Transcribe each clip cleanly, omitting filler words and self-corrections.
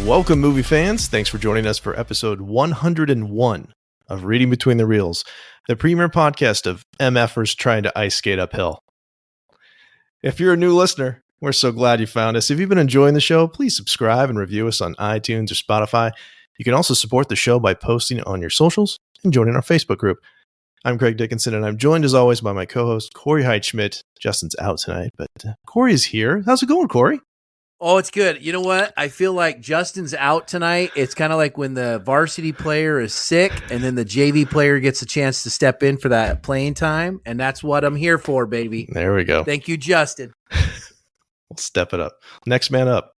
Welcome, movie fans. Thanks for joining us for episode 101 of Reading Between the Reels, the premier podcast of MFers trying to ice skate uphill. If you're a new listener, we're so glad you found us. If you've been enjoying the show, please subscribe and review us on iTunes or Spotify. You can also support the show by posting on your socials and joining our Facebook group. I'm Craig Dickinson, and I'm joined as always by my co-host, Corey Heidschmidt. Justin's out tonight, but Corey is here. How's it going, Corey? Oh, it's good. You know what? I feel like Justin's out tonight. It's kind of like when the varsity player is sick and then the JV player gets a chance to step in for that playing time. And that's what I'm here for, baby. There we go. Thank you, Justin. We'll step it up. Next man up.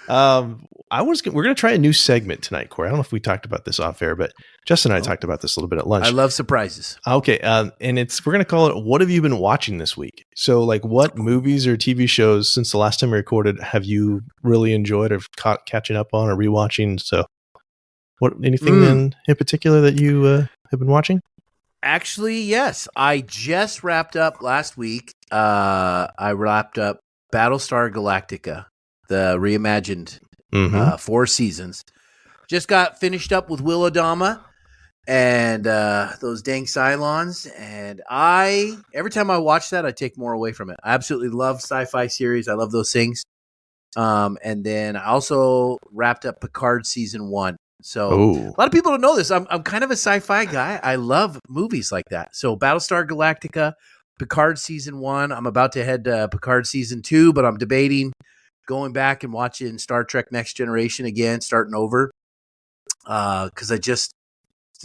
We're going to try a new segment tonight, Corey. I don't know if we talked about this off air, but Justin and I talked about this a little bit at lunch. I love surprises. Okay. And we're going to call it, what have you been watching this week? So like what movies or TV shows since the last time we recorded have you really enjoyed or catching up on or rewatching? So anything in particular that you have been watching? Actually, yes. I just wrapped up last week. I wrapped up Battlestar Galactica, the reimagined 4 seasons. Just got finished up with Will Adama and those dang Cylons. And every time I watch that, I take more away from it. I absolutely love sci-fi series. I love those things. And then I also wrapped up Picard season 1. So a lot of people don't know this. I'm kind of a sci-fi guy. I love movies like that. So Battlestar Galactica, Picard season 1. I'm about to head to Picard season 2, but I'm debating going back and watching Star Trek Next Generation again, starting over. Because it's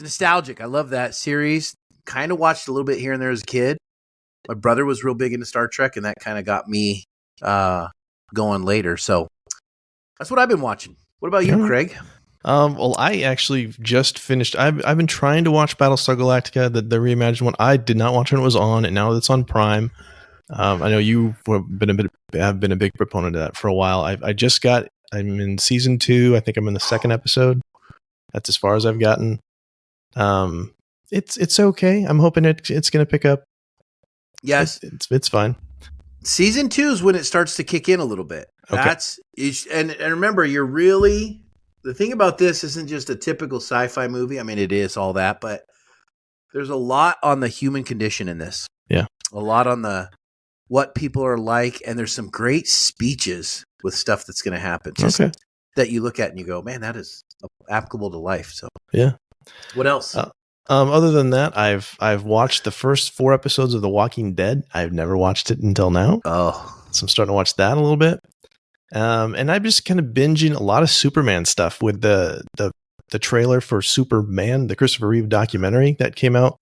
nostalgic. I love that series. Kind of watched a little bit here and there as a kid. My brother was real big into Star Trek, and that kind of got me going later. So that's what I've been watching. What about you, Craig? Well, I actually just finished. I've been trying to watch Battlestar Galactica, the reimagined one. I did not watch when it was on, and now it's on Prime. I know you've been a big proponent of that for a while. I'm in season 2. I think I'm in the second episode. That's as far as I've gotten. It's okay. I'm hoping it's going to pick up. Yes, it's fine. Season 2 is when it starts to kick in a little bit. Okay. And remember, the thing about this isn't just a typical sci-fi movie. I mean, it is all that, but there's a lot on the human condition in this. Yeah, a lot on what people are like, and there's some great speeches with stuff that's going to happen. That you look at and you go, man, that is applicable to life. So yeah. What else? Other than that, I've watched the first 4 episodes of The Walking Dead. I've never watched it until now. Oh, so I'm starting to watch that a little bit. And I'm just kind of binging a lot of Superman stuff with the trailer for Superman, the Christopher Reeve documentary that came out.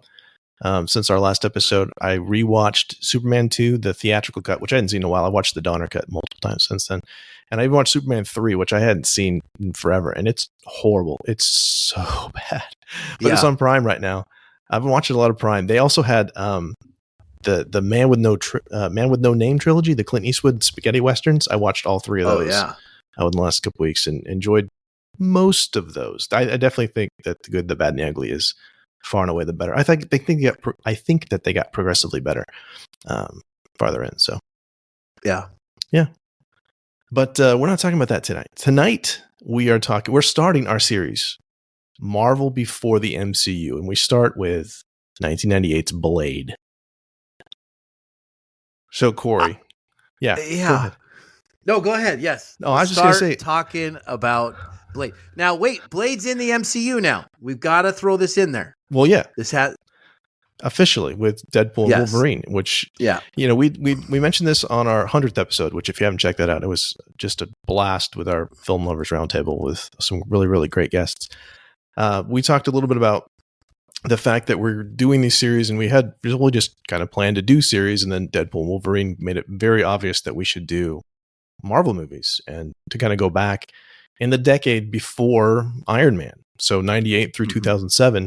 Since our last episode, I rewatched Superman 2, the theatrical cut, which I hadn't seen in a while. I watched the Donner cut multiple times since then. And I even watched Superman 3, which I hadn't seen in forever. And it's horrible. It's so bad. But It's on Prime right now. I've been watching a lot of Prime. They also had the Man with No Name trilogy, the Clint Eastwood spaghetti westerns. I watched all 3 of those in the last couple weeks and enjoyed most of those. I definitely think that The Good, the Bad, and the Ugly is far and away the better. I think that they got progressively better farther in. So yeah. But we're not talking about that tonight. Tonight we're starting our series, Marvel Before the MCU, and we start with 1998's Blade. So Corey, Go ahead. No, go ahead. Yes. No, I was just going to say, talking about Blade. Now, wait, Blade's in the MCU now. We've got to throw this in there. Well, yeah. This has officially with Deadpool and Wolverine, which, we mentioned this on our 100th episode, which if you haven't checked that out, it was just a blast with our Film Lovers Roundtable with some really, really great guests. We talked a little bit about the fact that we're doing these series, and we had really just kind of planned to do series, and then Deadpool and Wolverine made it very obvious that we should do Marvel movies and to kind of go back in the decade before Iron Man. So 98 through 2007,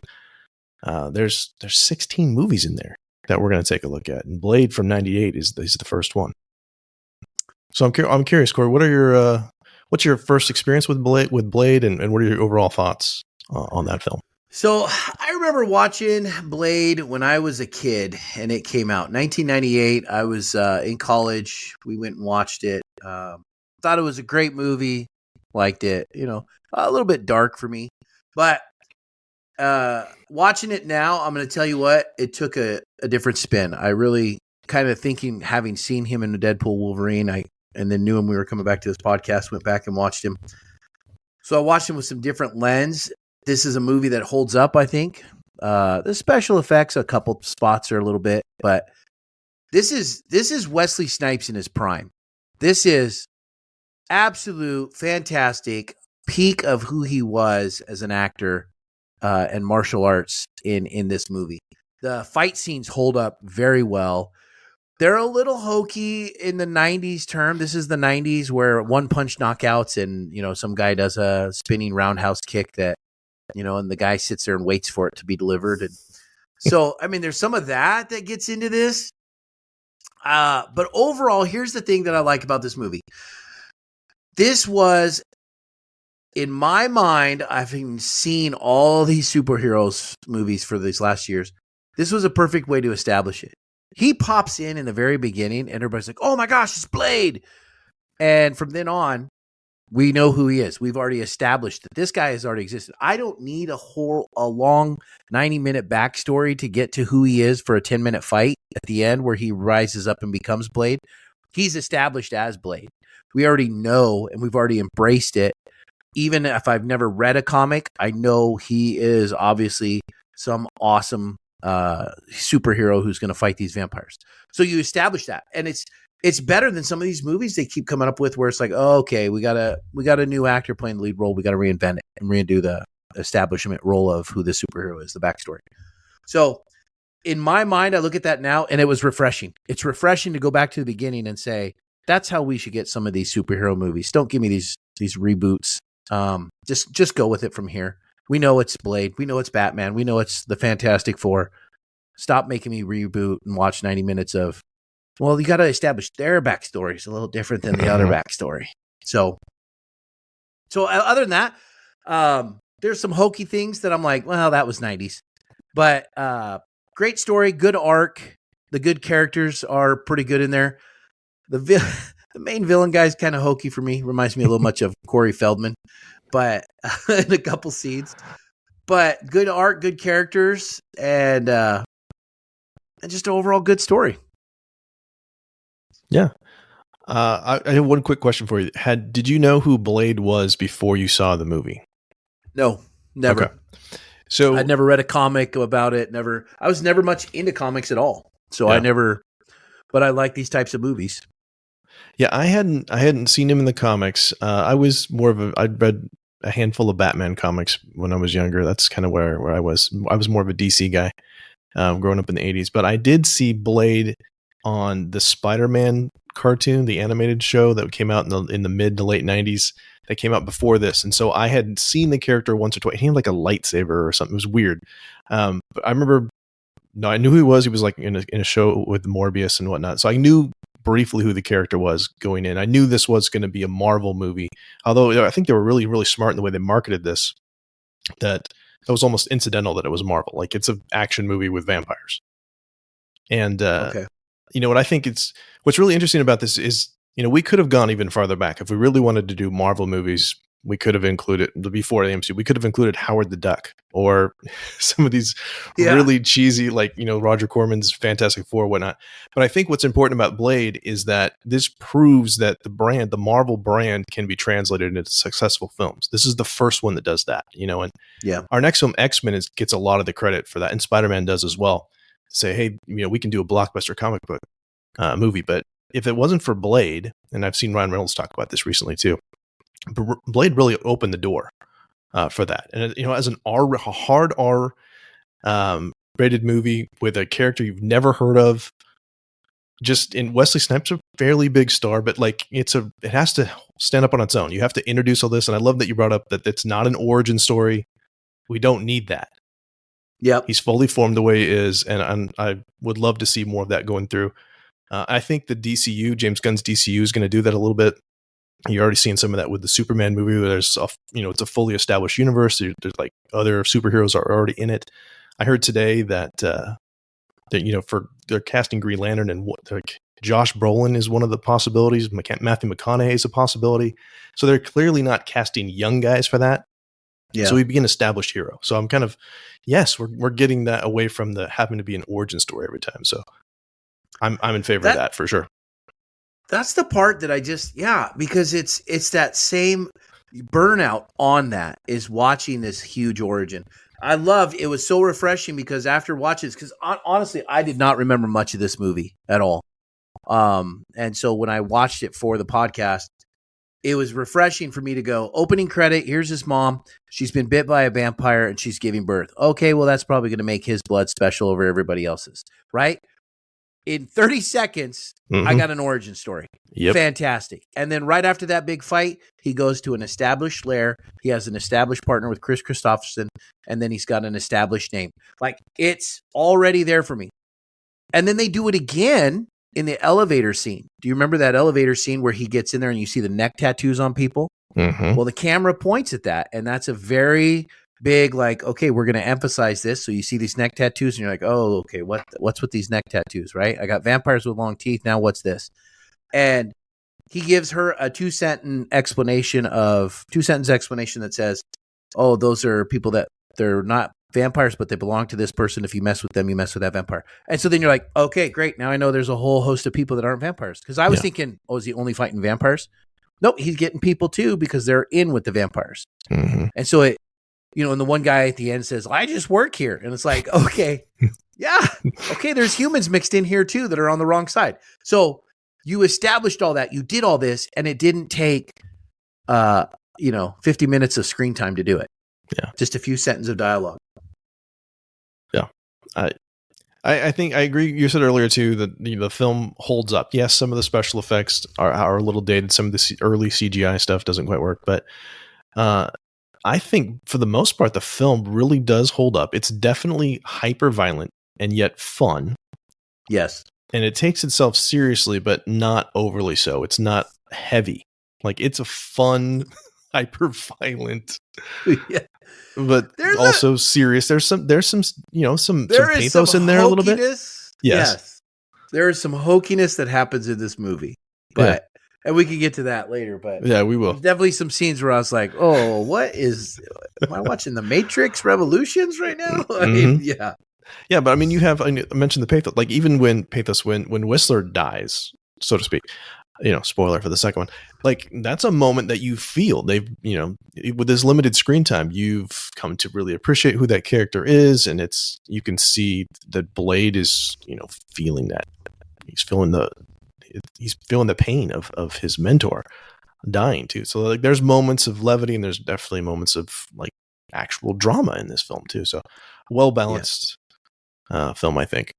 there's 16 movies in there that we're going to take a look at. And Blade from 98 is the first one. So I'm curious, Corey, what's your first experience with Blade and what are your overall thoughts on that film? So I remember watching Blade when I was a kid and it came out 1998. I was in college. We went and watched it. Thought it was a great movie. Liked it. A little bit dark for me, but watching it now, I'm going to tell you what, it took a different spin. I really kind of thinking, having seen him in the Deadpool Wolverine, and then knew him, we were coming back to this podcast, went back and watched him. So I watched him with some different lens. This is a movie that holds up, I think. The special effects, a couple spots are a little bit, but this is Wesley Snipes in his prime. This is absolute fantastic peak of who he was as an actor and martial arts in this movie. The fight scenes hold up very well. They're a little hokey in the 90s term. This is the 90s where one punch knockouts and, some guy does a spinning roundhouse kick that, and the guy sits there and waits for it to be delivered. And so, there's some of that gets into this. But overall, here's the thing that I like about this movie. This was, in my mind, I've seen all these superheroes movies for these last years. This was a perfect way to establish it. He pops in the very beginning, and everybody's like, oh my gosh, it's Blade. And from then on, we know who he is. We've already established that this guy has already existed. I don't need a long 90-minute backstory to get to who he is for a 10-minute fight at the end where he rises up and becomes Blade. He's established as Blade. We already know, and we've already embraced it. Even if I've never read a comic, I know he is obviously some awesome superhero who's going to fight these vampires. So you establish that, and it's better than some of these movies they keep coming up with where it's like, oh, okay, we got a new actor playing the lead role, we got to reinvent it and redo the establishment role of who the superhero is, the backstory. So in my mind, I look at that now, and it was refreshing. It's refreshing to go back to the beginning and say, that's how we should get some of these superhero movies. Don't give me these reboots. Just go with it from here. We know it's Blade. We know it's Batman. We know it's the Fantastic Four. Stop making me reboot and watch 90 minutes of, well, you got to establish their backstory. It's a little different than the other backstory. So other than that, there's some hokey things that I'm like, well, that was 90s. But great story, good arc. The good characters are pretty good in there. The main villain guy is kind of hokey for me. Reminds me a little much of Corey Feldman, but in a couple scenes. But good art, good characters, and just an overall good story. Yeah. I have one quick question for you. Did you know who Blade was before you saw the movie? No, never. Okay. So I'd never read a comic about it. I was never much into comics at all. So yeah. But I like these types of movies. Yeah, I hadn't seen him in the comics. I'd read a handful of Batman comics when I was younger. That's kind of where I was. I was more of a DC guy growing up in the 80s. But I did see Blade on the Spider-Man cartoon, the animated show that came out in the mid to late 90s. That came out before this. And so I had seen the character once or twice. He had like a lightsaber or something. It was weird. But I remember, I knew who he was. He was like in a show with Morbius and whatnot. So I knew briefly who the character was going in. I knew this was going to be a Marvel movie, although I think they were really, really smart in the way they marketed this, that was almost incidental that it was Marvel. Like, it's an action movie with vampires. And, okay. What I think what's really interesting about this is, we could have gone even farther back. If we really wanted to do Marvel movies, we could have included, before the MCU, we could have included Howard the Duck or some of these really cheesy, like, Roger Corman's Fantastic Four, whatnot. But I think what's important about Blade is that this proves that the Marvel brand can be translated into successful films. This is the first one that does that, and our next film, X-Men, gets a lot of the credit for that. And Spider-Man does as well. Say, hey, we can do a blockbuster comic book movie. But if it wasn't for Blade, and I've seen Ryan Reynolds talk about this recently too, Blade really opened the door for that. And as a hard R rated movie with a character you've never heard of, just in Wesley Snipes, a fairly big star, but like it has to stand up on its own. You have to introduce all this, and I love that you brought up that it's not an origin story. We don't need that. Yep. He's fully formed the way he is, and I would love to see more of that going through. I think the DCU, James Gunn's DCU, is going to do that a little bit. You're already seeing some of that with the Superman movie, where there's it's a fully established universe. There's like other superheroes are already in it. I heard today that for they're casting Green Lantern, and like Josh Brolin is one of the possibilities. Matthew McConaughey is a possibility. So they're clearly not casting young guys for that. Yeah. So we'd be an established hero. So I'm kind of, yes, we're getting that away from the having to be an origin story every time. So I'm in favor of that for sure. That's the part that I just, because it's that same burnout on that is watching this huge origin. It was so refreshing because after watching this, because honestly, I did not remember much of this movie at all. And so when I watched it for the podcast, it was refreshing for me to go, opening credit, here's his mom. She's been bit by a vampire and she's giving birth. Okay, well, that's probably going to make his blood special over everybody else's, right? In 30 seconds, I got an origin story. Yep. Fantastic. And then right after that big fight, he goes to an established lair. He has an established partner with Chris Christopherson, and then he's got an established name. Like, it's already there for me. And then they do it again in the elevator scene. Do you remember that elevator scene where he gets in there and you see the neck tattoos on people? Well, the camera points at that, and that's a very big, like, okay, we're going to emphasize this. So you see these neck tattoos, and you're like, oh, okay, what's with these neck tattoos, right? I got vampires with long teeth. Now what's this? And he gives her a two-sentence explanation that says, oh, those are people that they're not vampires, but they belong to this person. If you mess with them, you mess with that vampire. And so then you're like, okay, great. Now I know there's a whole host of people that aren't vampires. Because I was thinking, oh, is he only fighting vampires? Nope, he's getting people too because they're in with the vampires. And so it, and the one guy at the end says, I just work here. And it's like, okay, okay, there's humans mixed in here too that are on the wrong side. So you established all that, you did all this, and it didn't take, 50 minutes of screen time to do it. Yeah. Just a few sentences of dialogue. Yeah. I think I agree. You said earlier too that the film holds up. Yes, some of the special effects are a little dated. Some of the early CGI stuff doesn't quite work, but I think for the most part, the film really does hold up. It's definitely hyper violent and yet fun. Yes. And it takes itself seriously, but not overly so. It's not heavy. Like, it's a fun, hyper violent, but also serious. There's some pathos in there a little bit. Yes. There is some hokiness that happens in this movie, but and we can get to that later. But yeah, we will. Definitely some scenes where I was like, "Oh, am I watching the Matrix Revolutions right now?" I mean, yeah. But I mean, I mentioned the pathos. Like, even when Whistler dies, so to speak. Spoiler for the second one. Like, that's a moment that you feel with this limited screen time, you've come to really appreciate who that character is. And you can see that Blade is, feeling that he's feeling the pain of his mentor dying too. So like, there's moments of levity and there's definitely moments of like actual drama in this film too. So well-balanced film, I think.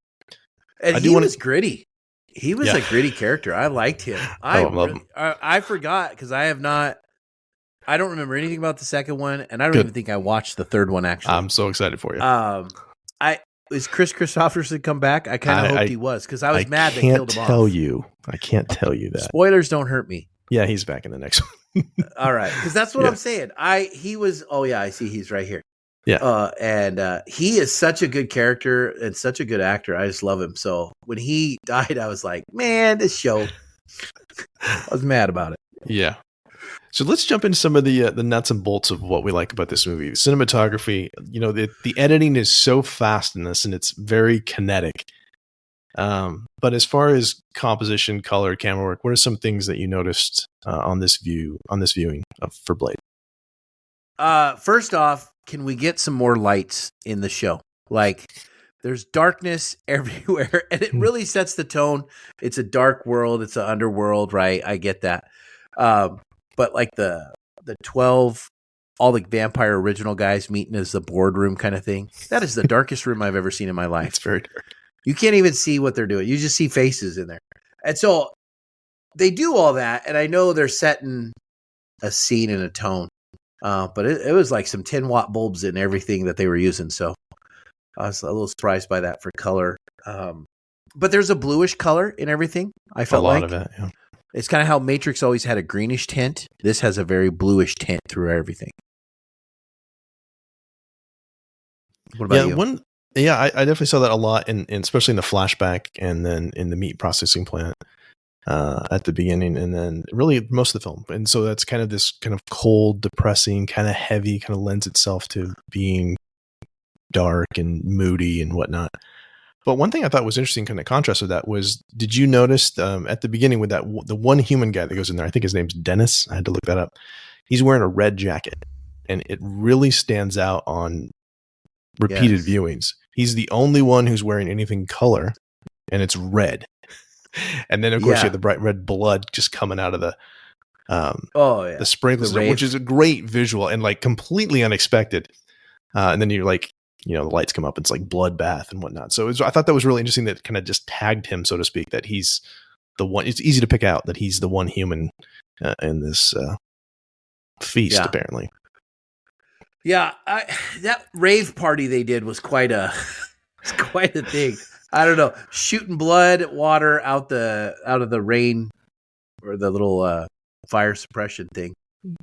And he was gritty. He was a gritty character. I liked him. I forgot because I don't remember anything about the second one, and I don't even think I watched the third one, actually. I'm so excited for you. Is Chris Christopherson come back? I kind of hoped he was because I was mad they killed him off. I can't tell you that. Spoilers don't hurt me. Yeah, he's back in the next one. All right, because that's what I'm saying. He was. Oh yeah, I see. He's right here. Yeah. And he is such a good character and such a good actor. I just love him. So when he died, I was like, man, this show. I was mad about it. Yeah. So let's jump into some of the nuts and bolts of what we like about this movie. Cinematography, the editing is so fast in this, and it's very kinetic. But as far as composition, color, camera work, what are some things that you noticed on this viewing for Blade? First off, can we get some more lights in the show? Like, there's darkness everywhere, and it really sets the tone. It's a dark world. It's an underworld, right? I get that. But like the 12, all the vampire original guys meeting as the boardroom kind of thing. That is the darkest room I've ever seen in my life. It's very dark. You can't even see what they're doing. You just see faces in there. And so they do all that, and I know they're setting a scene and a tone. But it was like some 10-watt bulbs in everything that they were using. So I was a little surprised by that for color. But there's a bluish color in everything. I felt like. A lot of it, yeah. It's kind of how Matrix always had a greenish tint. This has a very bluish tint through everything. What about you? Yeah, I definitely saw that a lot, especially in the flashback, and then in the meat processing plant at the beginning, and then really most of the film. And so that's kind of this kind of cold, depressing, kind of heavy, kind of lends itself to being dark and moody and whatnot. But one thing I thought was interesting, kind of contrast with that, was did you notice at the beginning with that the one human guy that goes in there? I think his name's Dennis. I had to look that up. He's wearing a red jacket, and it really stands out on repeated viewings. He's the only one who's wearing anything color, and it's red. And then, of course, you have the bright red blood just coming out of the the sprinklers, which is a great visual and like completely unexpected. And then you're like, the lights come up, it's like bloodbath and whatnot. So I thought that was really interesting that kind of just tagged him, so to speak, that he's the one. It's easy to pick out that he's the one human in this feast, apparently. Yeah, that rave party they did was quite a thing. I don't know, shooting blood, water out of the rain or the little fire suppression thing.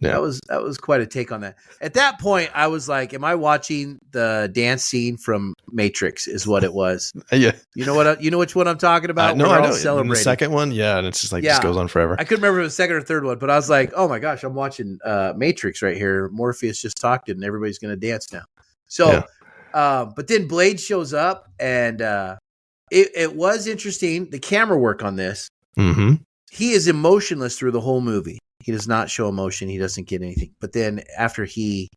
Yeah. That was quite a take on that. At that point, I was like, "Am I watching the dance scene from Matrix?" Is what it was. Yeah, you know which one I'm talking about. No, I know. Celebrating. The second one, and it's just like just goes on forever. I couldn't remember if it was the second or third one, but I was like, "Oh my gosh, I'm watching Matrix right here." Morpheus just talked, and everybody's going to dance now. So, but then Blade shows up, and it was interesting. The camera work on this. Mm-hmm. He is emotionless through the whole movie. He does not show emotion. He doesn't get anything. But then after he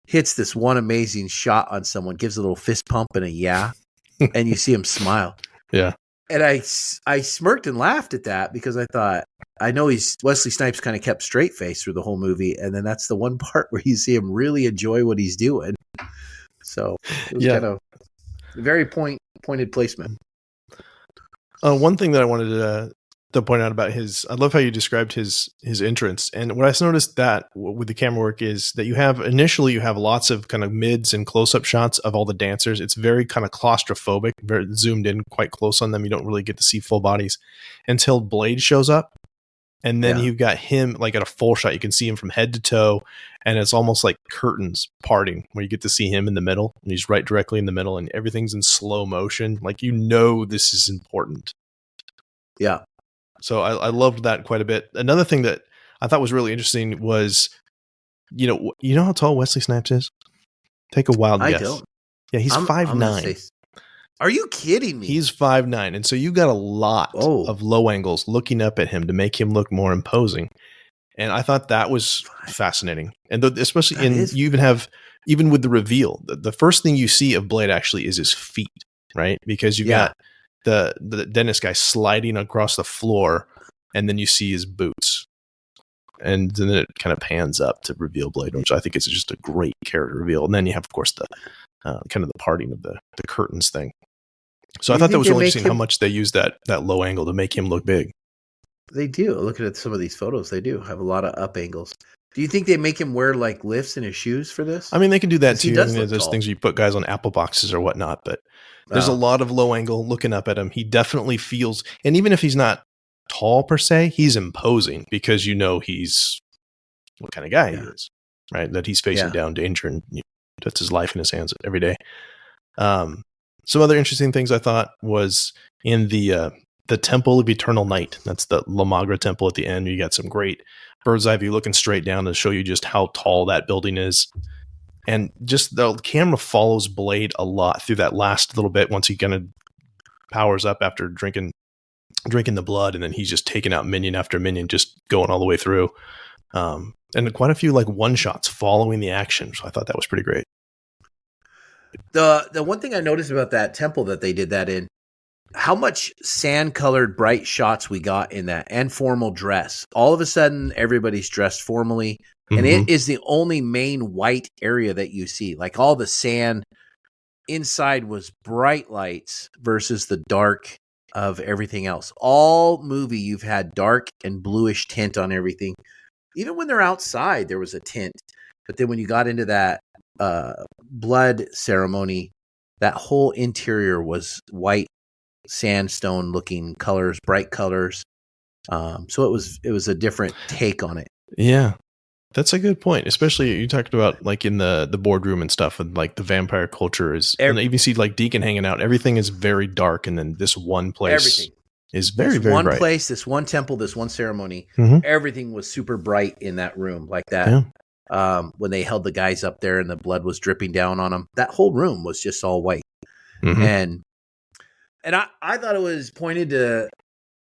hits this one amazing shot on someone, gives a little fist pump and and you see him smile. Yeah. And I smirked and laughed at that because I thought, I know Wesley Snipes kind of kept straight face through the whole movie. And then that's the one part where you see him really enjoy what he's doing. So it was kind of very pointed placement. One thing that I wanted to point out about I love how you described his entrance. And what I noticed that with the camera work is that you have lots of kind of mids and close-up shots of all the dancers. It's very kind of claustrophobic, very zoomed in quite close on them. You don't really get to see full bodies until Blade shows up. And then you've got him like at a full shot. You can see him from head to toe. And it's almost like curtains parting where you get to see him in the middle. And he's right directly in the middle and everything's in slow motion. Like, this is important. Yeah. So I loved that quite a bit. Another thing that I thought was really interesting was, you know how tall Wesley Snipes is? Take a wild guess. I don't. Yeah, he's 5'9". Are you kidding me? He's 5'9", and so you got a lot of low angles looking up at him to make him look more imposing. And I thought that was fascinating. And especially even with the reveal, the first thing you see of Blade actually is his feet, right? Because you got the dentist guy sliding across the floor, and then you see his boots, and then it kind of pans up to reveal Blade, which I think is just a great character reveal. And then you have, of course, the kind of the parting of the curtains thing. So I thought that was really interesting how much they use that low angle to make him look big. They do. Looking at some of these photos, they do have a lot of up angles. Do you think they make him wear like lifts in his shoes for this? I mean, they can do that too. There's things you put guys on Apple boxes or whatnot, but there's a lot of low angle looking up at him. He definitely feels, and even if he's not tall per se, he's imposing because he's what kind of guy he is, right? That he's facing down danger and puts his life in his hands every day. Some other interesting things I thought was in the Temple of Eternal Night. That's the La Magra Temple at the end. You got some great bird's eye view looking straight down to show you just how tall that building is. And just the camera follows Blade a lot through that last little bit once he kind of powers up after drinking the blood, and then he's just taking out minion after minion, just going all the way through. And quite a few like one shots following the action. So I thought that was pretty great. The one thing I noticed about that temple that they did that in, how much sand colored bright shots we got in that, and formal dress. All of a sudden, everybody's dressed formally, and it is the only main white area that you see. Like all the sand inside was bright lights versus the dark of everything else. All movie, you've had dark and bluish tint on everything. Even when they're outside, there was a tint. But then when you got into that blood ceremony, that whole interior was white sandstone looking colors, bright colors. So it was a different take on it. Yeah. That's a good point. Especially you talked about like in the boardroom and stuff, and like the vampire culture is, and you see like Deacon hanging out. Everything is very dark, and then this one place is very, this very one bright. place, this one temple, this one ceremony. Everything was super bright in that room, like that. Yeah. When they held the guys up there and the blood was dripping down on them, that whole room was just all white. And I thought it was pointed to.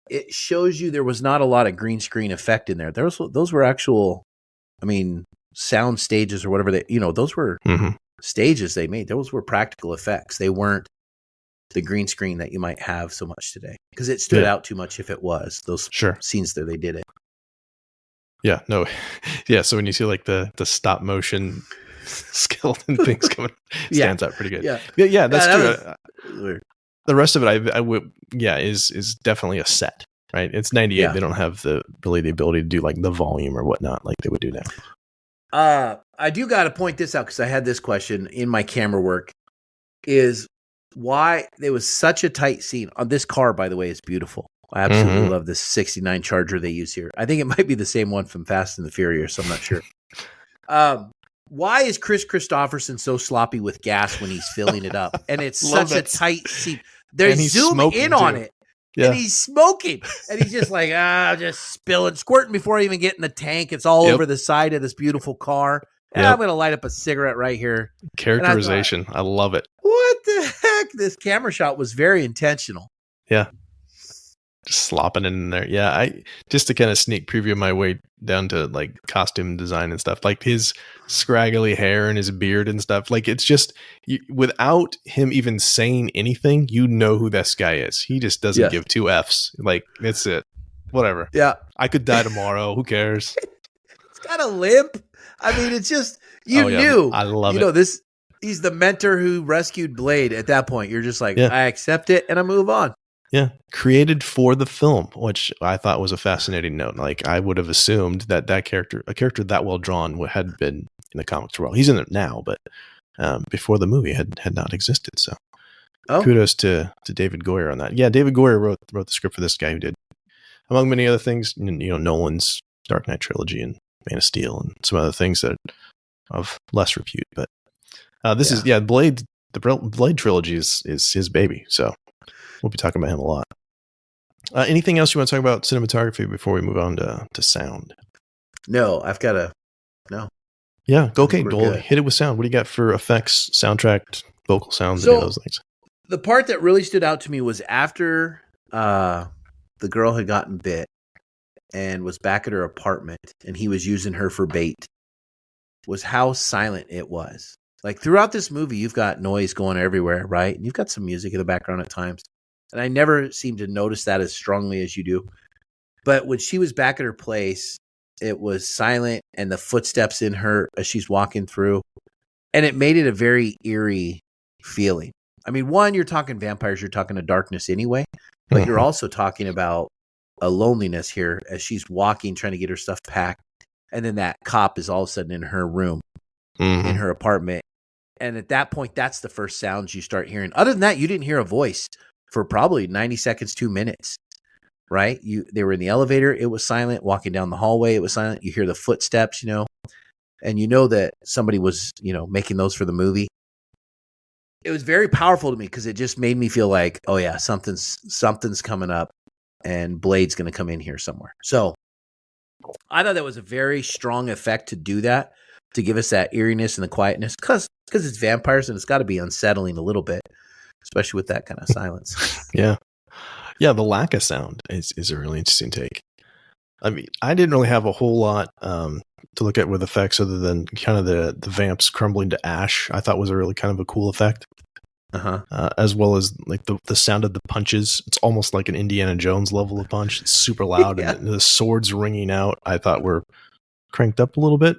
It shows you there was not a lot of green screen effect in there. Those were actual. I mean, sound stages or whatever those were stages they made. Those were practical effects. They weren't the green screen that you might have so much today, because it stood out too much if it was those scenes there. They did it. Yeah, no. Yeah. So when you see like the stop motion skeleton things coming, stands out pretty good. Yeah. That's true. The rest of it, I would, is definitely a set. Right, it's 98. Yeah. They don't have the ability to do like the volume or whatnot like they would do now. I do got to point this out because I had this question in my camera work: is why there was such a tight scene on this car. By the way, is beautiful. I absolutely love this '69 Charger they use here. I think it might be the same one from Fast and the Furious. I'm not sure. Why is Chris Christopherson so sloppy with gas when he's filling it up? And it's such a tight scene. They zoom in on it. Yeah. And he's smoking, and he's just like, just spilling, squirting before I even get in the tank. It's all over the side of this beautiful car. And I'm going to light up a cigarette right here. Characterization. I love it. What the heck? This camera shot was very intentional. Yeah. Just slopping it in there. Yeah. Just to kind of sneak preview my way down to like costume design and stuff, like his scraggly hair and his beard and stuff. Like it's just without him even saying anything, you know who this guy is. He just doesn't give two F's. Like it's it. Whatever. Yeah. I could die tomorrow. Who cares? It's got a limp. I mean, it's just, knew. I love it. You know, he's the mentor who rescued Blade at that point. You're just like, I accept it and I move on. Yeah, created for the film, which I thought was a fascinating note. Like I would have assumed that character, a character that well drawn, had been in the comics for a while. He's in it now, but before the movie had not existed. So kudos to David Goyer on that. Yeah, David Goyer wrote the script for this guy, who did, among many other things, Nolan's Dark Knight trilogy and Man of Steel and some other things that are of less repute. But this is Blade. The Blade trilogy is his baby. So. We'll be talking about him a lot. Anything else you want to talk about cinematography before we move on to sound? No, I've got to. No. Yeah, okay, Dole, hit it with sound. What do you got for effects, soundtrack, vocal sounds, any of those things? The part that really stood out to me was after the girl had gotten bit and was back at her apartment and he was using her for bait, was how silent it was. Like throughout this movie, you've got noise going everywhere, right? And you've got some music in the background at times. And I never seem to notice that as strongly as you do. But when she was back at her place, it was silent and the footsteps in her as she's walking through. And it made it a very eerie feeling. I mean, one, you're talking vampires, you're talking a darkness anyway. But you're also talking about a loneliness here as she's walking, trying to get her stuff packed. And then that cop is all of a sudden in her room, in her apartment. And at that point, that's the first sounds you start hearing. Other than that, you didn't hear a voice for probably 90 seconds, 2 minutes, right? They were in the elevator. It was silent. Walking down the hallway, it was silent. You hear the footsteps, and you know that somebody was, making those for the movie. It was very powerful to me because it just made me feel like, oh yeah, something's coming up and Blade's going to come in here somewhere. So I thought that was a very strong effect to do that, to give us that eeriness and the quietness, because it's vampires and it's got to be unsettling a little bit, especially with that kind of silence. Yeah. The lack of sound is a really interesting take. I mean, I didn't really have a whole lot to look at with effects other than kind of the vamps crumbling to ash. I thought was a really kind of a cool effect. As well as like the sound of the punches. It's almost like an Indiana Jones level of punch. It's super loud and the swords ringing out, I thought were cranked up a little bit.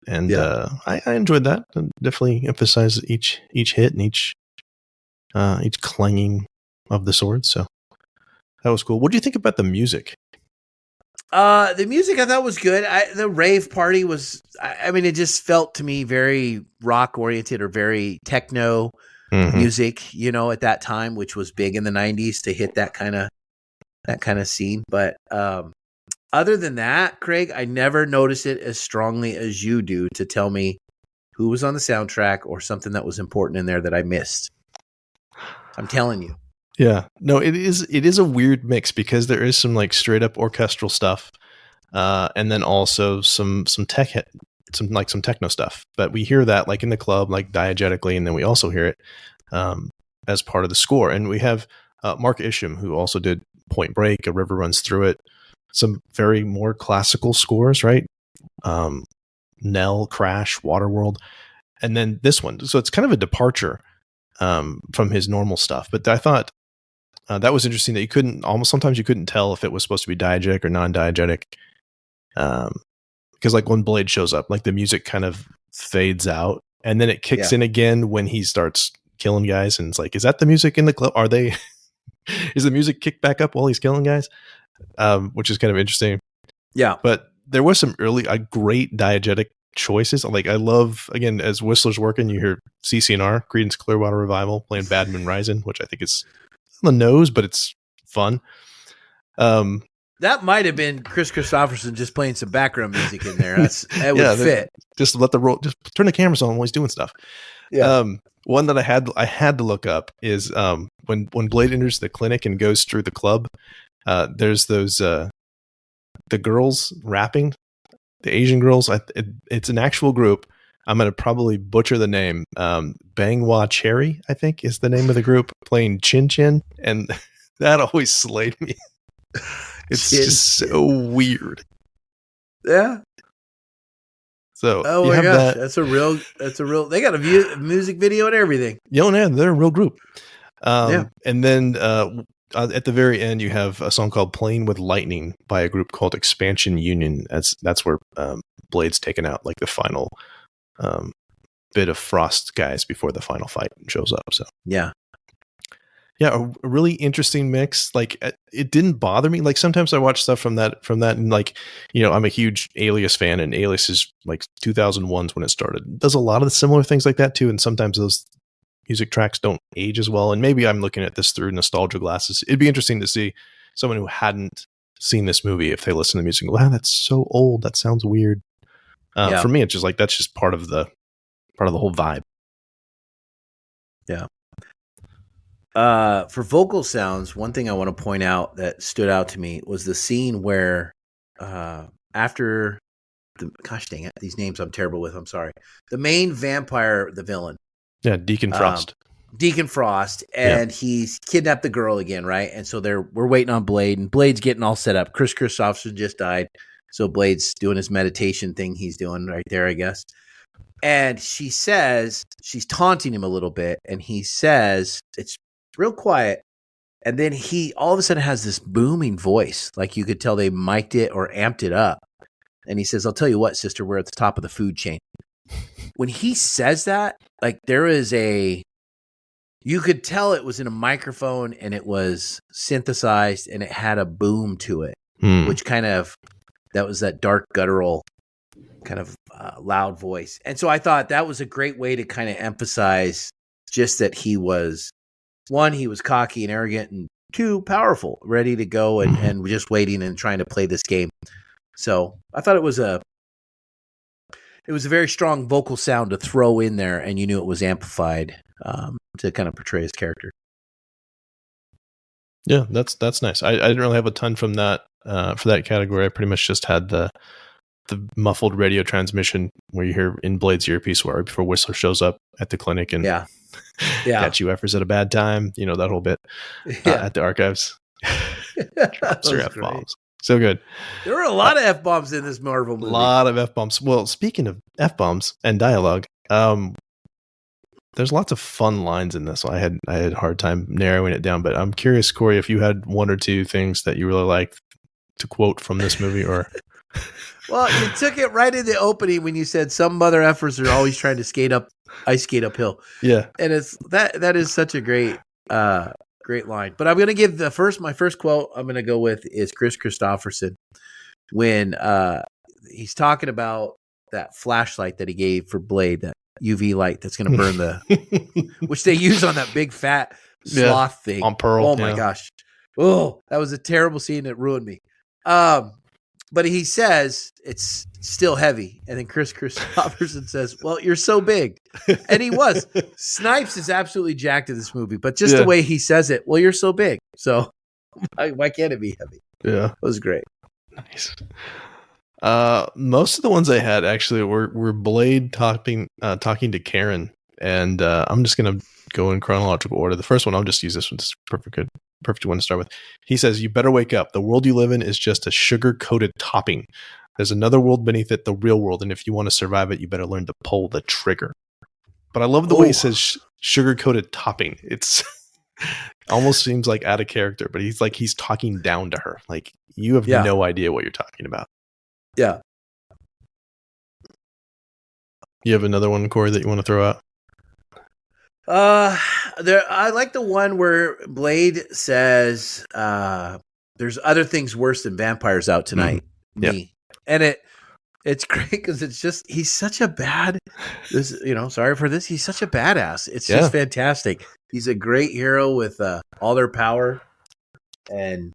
And I enjoyed that. And definitely emphasized each hit and each clanging of the swords. So that was cool. What do you think about the music? The music I thought was good. The rave party was, it just felt to me very rock oriented or very techno music, at that time, which was big in the 90s to hit that kind of scene. But other than that, Craig, I never noticed it as strongly as you do to tell me who was on the soundtrack or something that was important in there that I missed. I'm telling you. Yeah. No, it is a weird mix because there is some like straight up orchestral stuff. And then also some techno stuff. But we hear that like in the club, like diegetically, and then we also hear it as part of the score. And we have Mark Isham, who also did Point Break, A River Runs Through It, some very more classical scores, right? Nell, Crash, Waterworld, and then this one. So it's kind of a departure from his normal stuff. But I thought that was interesting that sometimes you couldn't tell if it was supposed to be diegetic or non-diegetic. Because like when Blade shows up, like the music kind of fades out and then it kicks in again when he starts killing guys. And it's like, is that the music in the club? Is the music kicked back up while he's killing guys? Which is kind of interesting. Yeah. But there was some early, great diegetic choices. Like I love, again, as Whistler's working, you hear CCNR, Creedence Clearwater Revival, playing Bad Moon Rising, which I think is on the nose, but it's fun. That might have been Chris Christopherson just playing some background music in there. That would fit. Just just turn the cameras on while he's doing stuff. Yeah. One that I had to look up is when Blade enters the clinic and goes through the club. There's those the girls rapping, the Asian girls. It's an actual group. I'm gonna probably butcher the name. Bangwa Cherry, I think, is the name of the group, playing Chin Chin, and that always slayed me. It's just so weird. Yeah. So oh my gosh, that's a real. They got a music video and everything. Yeah, they're a real group. And then at the very end, you have a song called "Playing with Lightning" by a group called Expansion Union. That's where Blade's taken out, like the final bit of Frost guys before the final fight shows up. So yeah, a really interesting mix. Like it didn't bother me. Like sometimes I watch stuff from that, and like, I'm a huge Alias fan, and Alias is like 2001's when it started. It does a lot of the similar things like that too. And sometimes those music tracks don't age as well. And maybe I'm looking at this through nostalgia glasses. It'd be interesting to see someone who hadn't seen this movie, if they listen to the music, wow, that's so old. That sounds weird. For me, it's just like, that's just part of the whole vibe. Yeah. For vocal sounds, one thing I want to point out that stood out to me was the scene where after gosh dang it, these names I'm terrible with. I'm sorry. The main vampire, the villain. Yeah, Deacon Frost. Deacon Frost, and he's kidnapped the girl again, right? And so we're waiting on Blade, and Blade's getting all set up. Chris Christopherson just died, so Blade's doing his meditation thing he's doing right there, I guess. And she says, she's taunting him a little bit, and he says, it's real quiet, and then he all of a sudden has this booming voice, like you could tell they mic'd it or amped it up. And he says, I'll tell you what, sister, we're at the top of the food chain. When he says that, like you could tell it was in a microphone and it was synthesized and it had a boom to it, which that was that dark guttural kind of loud voice. And so I thought that was a great way to kind of emphasize just that he was, one, he was cocky and arrogant, and two, powerful, ready to go and just waiting and trying to play this game. So I thought it was a very strong vocal sound to throw in there, and you knew it was amplified to kind of portray his character. Yeah, that's nice. I didn't really have a ton from that for that category. I pretty much just had the muffled radio transmission where you hear in Blade's earpiece where before Whistler shows up at the clinic and catch you effers at a bad time, that whole bit at the archives. Drops your F-bombs. So good. There were a lot of F-bombs in this Marvel movie. A lot of F-bombs. Well, speaking of F-bombs and dialogue, there's lots of fun lines in this. So I had a hard time narrowing it down, but I'm curious, Corey, if you had one or two things that you really liked to quote from this movie, or well, you took it right in the opening when you said some mother effers are always trying to ice skate uphill. Yeah. And it's that is such a great line. But I'm going to give my first quote I'm going to go with is Chris Christopherson when he's talking about that flashlight that he gave for Blade, that UV light that's going to burn which they use on that big fat sloth thing. On Pearl. Oh my gosh. Oh, that was a terrible scene that ruined me. but he says it's still heavy. And then Chris Christopherson says, well, you're so big. And he was. Snipes is absolutely jacked in this movie, but just the way he says it, well, you're so big. So why can't it be heavy? Yeah. It was great. Nice. Most of the ones I had actually were Blade talking to Karen, and I'm just gonna go in chronological order. The first one, I'll just use this one. It's perfect one to start with. He says, "You better wake up. The world you live in is just a sugar-coated topping. There's another world beneath it, the real world, and if you want to survive it, you better learn to pull the trigger." But I love the way he says sugar-coated topping. It's almost seems like out of character, but he's talking down to her. Like, you have no idea what you're talking about. Yeah. You have another one, Corey, that you want to throw out? I like the one where Blade says, "There's other things worse than vampires out tonight." Mm-hmm. Me, and it's great because it's just he's such a sorry for this. He's such a badass. It's just fantastic. He's a great hero with all their power, and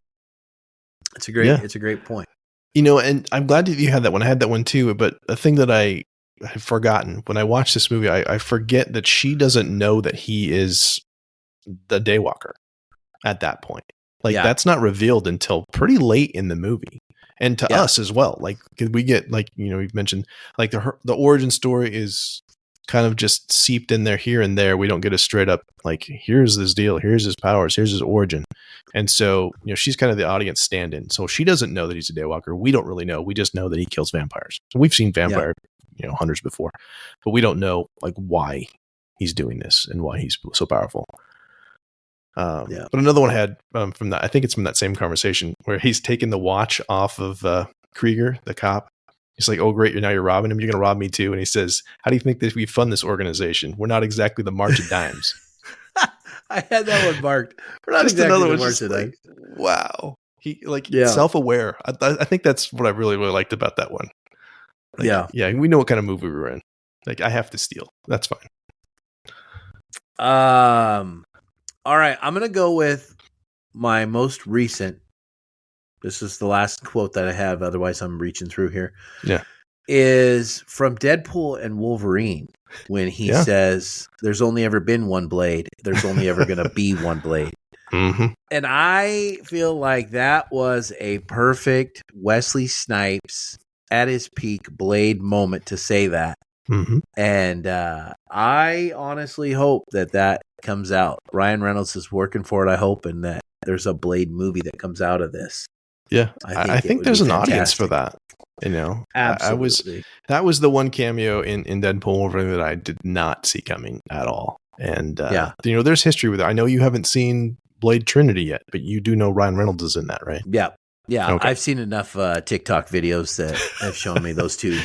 it's a great point. And I'm glad that you had that one. I had that one too. But the thing that I have forgotten when I watch this movie, I forget that she doesn't know that he is the Daywalker at that point. Like, that's not revealed until pretty late in the movie, and to us as well. Like, we get, like, we've mentioned, like, the origin story is kind of just seeped in there here and there. We don't get a straight up, like, here's this deal, here's his powers, here's his origin. And so, she's kind of the audience stand-in. So she doesn't know that he's a Daywalker. We don't really know. We just know that he kills vampires. So we've seen vampire, hunters before, but we don't know, like, why he's doing this and why he's so powerful. But another one I had from that, I think it's from that same conversation, where he's taking the watch off of Krieger, the cop. He's like, "Oh, great, you're robbing him. You're going to rob me too." And he says, "How do you think that we fund this organization? We're not exactly the March of Dimes." I had that one marked. We're not just exactly another the one. March of Dimes. Wow. He self-aware. I think that's what I really, really liked about that one. Like, we know what kind of movie we were in. Like, I have to steal. That's fine. All right, I'm going to go with my most recent. This is the last quote that I have. Otherwise, I'm reaching through here. Yeah. Is from Deadpool and Wolverine when he says, "There's only ever been one Blade. There's only ever going to be one Blade." Mm-hmm. And I feel like that was a perfect Wesley Snipes at his peak Blade moment to say that. Mm-hmm. And I honestly hope that comes out. Ryan Reynolds is working for it, I hope, and that there's a Blade movie that comes out of this. Yeah, I think there's an audience for that. Absolutely. That was the one cameo in Deadpool Wolverine that I did not see coming at all. And there's history with it. I know you haven't seen Blade Trinity yet, but you do know Ryan Reynolds is in that, right? Yeah. Okay. I've seen enough TikTok videos that have shown me those two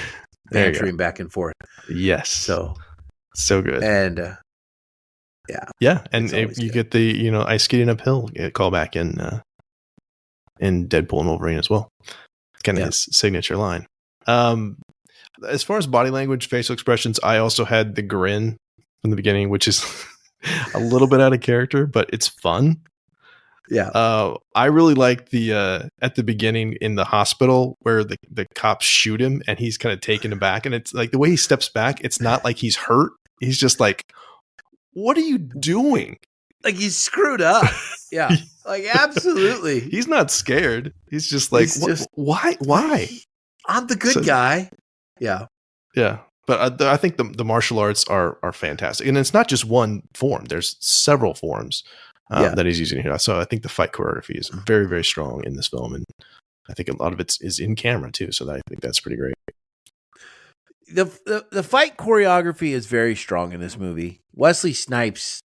bantering back and forth. Yes. So good. And and you get the ice skating uphill call back in Deadpool and Wolverine as well. Kind of his signature line. As far as body language, facial expressions, I also had the grin from the beginning, which is a little bit out of character, but it's fun. Yeah. I really like the at the beginning in the hospital where the cops shoot him and he's kind of taken aback, and it's like the way he steps back, it's not like he's hurt. He's just like, "What are you doing?" Like, he's screwed up. Yeah. Like, absolutely. He's not scared. He's just like, why? I'm the good guy. Yeah. Yeah. But I think the martial arts are fantastic. And it's not just one form. There's several forms that he's using here. So I think the fight choreography is very, very strong in this film. And I think a lot of it is in camera too. So I think that's pretty great. The fight choreography is very strong in this movie. Wesley Snipes,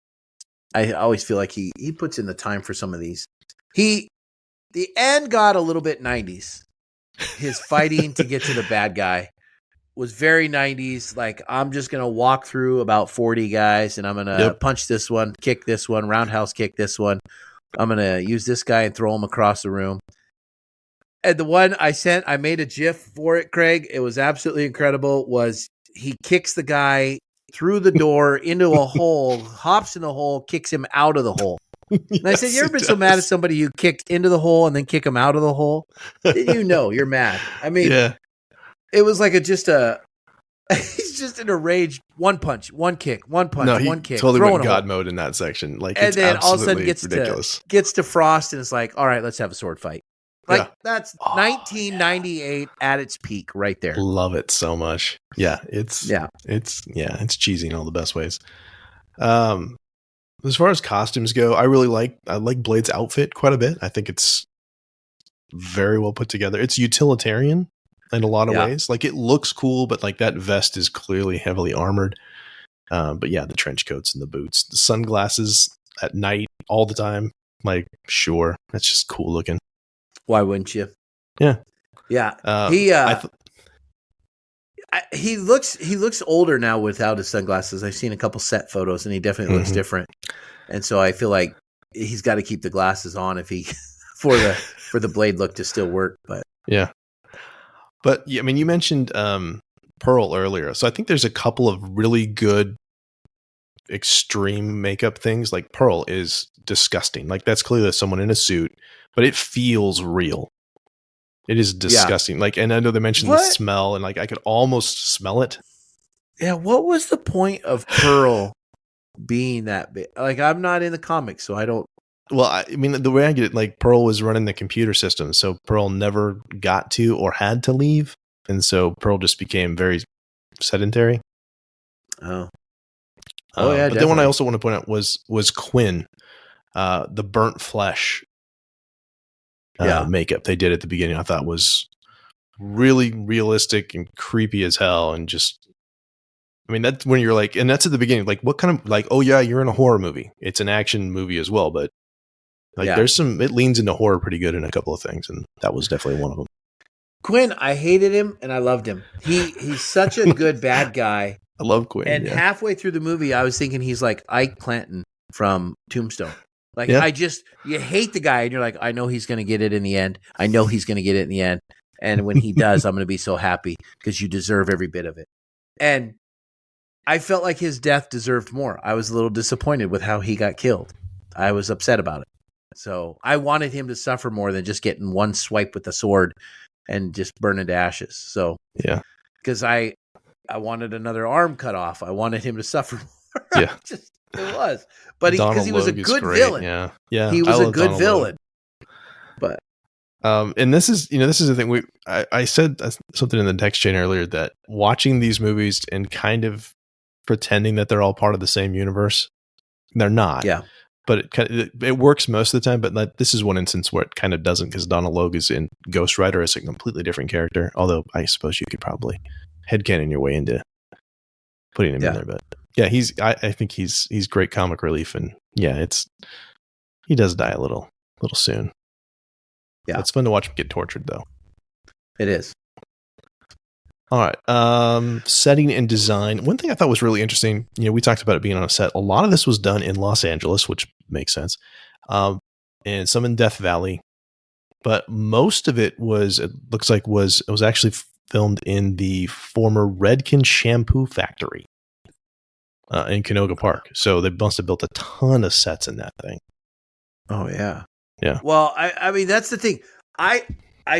I always feel like he puts in the time for some of these. The end got a little bit 90s. His fighting to get to the bad guy was very 90s. Like, I'm just going to walk through about 40 guys and I'm going to punch this one, kick this one, roundhouse kick this one. I'm going to use this guy and throw him across the room. And the one I made a GIF for it, Craig. It was absolutely incredible. Was he kicks the guy through the door into a hole, hops in the hole, kicks him out of the hole. And I said, you ever been so mad at somebody you kicked into the hole and then kick them out of the hole? Then you're mad. I mean, it was like he's just in a rage. One punch, one kick, one punch, one kick. Totally went God mode in that section. Like, and it's then all of a sudden gets to Frost and it's like, all right, let's have a sword fight. Like that's 1998 at its peak right there. Love it so much. Yeah, it's cheesy in all the best ways. As far as costumes go, I like Blade's outfit quite a bit. I think it's very well put together. It's utilitarian in a lot of ways. Like, it looks cool, but like that vest is clearly heavily armored. But yeah, the trench coats and the boots, the sunglasses at night all the time. Like, sure, that's just cool looking. Why wouldn't you? Yeah. Yeah. He looks older now without his sunglasses. I've seen a couple set photos, and he definitely looks different. And so I feel like he's got to keep the glasses on if he for the Blade look to still work. But yeah. But yeah, I mean, you mentioned Pearl earlier, so I think there's a couple of really good extreme makeup things. Like, Pearl is disgusting. Like, that's clearly someone in a suit, but it feels real. It is disgusting. Like, and I know they mentioned the smell, and like I could almost smell it. Yeah, what was the point of Pearl being that big? Like, I'm not in the comics, so I don't. Well, I mean, the way I get it, like, Pearl was running the computer system, so Pearl never got to or had to leave, and so Pearl just became very sedentary. Oh, yeah. But definitely. Then one I also want to point out was Quinn, the burnt flesh. Makeup they did at the beginning, I thought was really realistic and creepy as hell. And just, I mean, that's when you're like, and that's at the beginning, like, what kind of, like, oh yeah, you're in a horror movie. It's an action movie as well, but like, it leans into horror pretty good in a couple of things, and that was definitely one of them. Quinn, I hated him and I loved him. He's such a good bad guy. I love Quinn. And halfway through the movie, I was thinking he's like Ike Clanton from Tombstone. Like, you hate the guy, and you're like, I know he's going to get it in the end. I know he's going to get it in the end. And when he does, I'm going to be so happy because you deserve every bit of it. And I felt like his death deserved more. I was a little disappointed with how he got killed. I was upset about it. So I wanted him to suffer more than just getting one swipe with the sword and just burn into ashes. So, yeah, because I wanted another arm cut off. I wanted him to suffer more. Yeah. It was, but because he was a good villain. Yeah, he was a good villain. But and this is the thing. I said something in the text chain earlier that watching these movies and kind of pretending that they're all part of the same universe, they're not. Yeah, but it works most of the time. But this is one instance where it kind of doesn't, because Donald Logue is in Ghost Rider as a completely different character. Although I suppose you could probably headcanon your way into putting him in there, but. Yeah, I think he's great comic relief, and he does die a little soon. Yeah, it's fun to watch him get tortured, though. It is. All right, setting and design. One thing I thought was really interesting. We talked about it being on a set. A lot of this was done in Los Angeles, which makes sense, and some in Death Valley, but most of it was actually filmed in the former Redken shampoo factory. In Canoga Park. So they must have built a ton of sets in that thing. Oh, yeah. Yeah. Well, I mean, that's the thing. I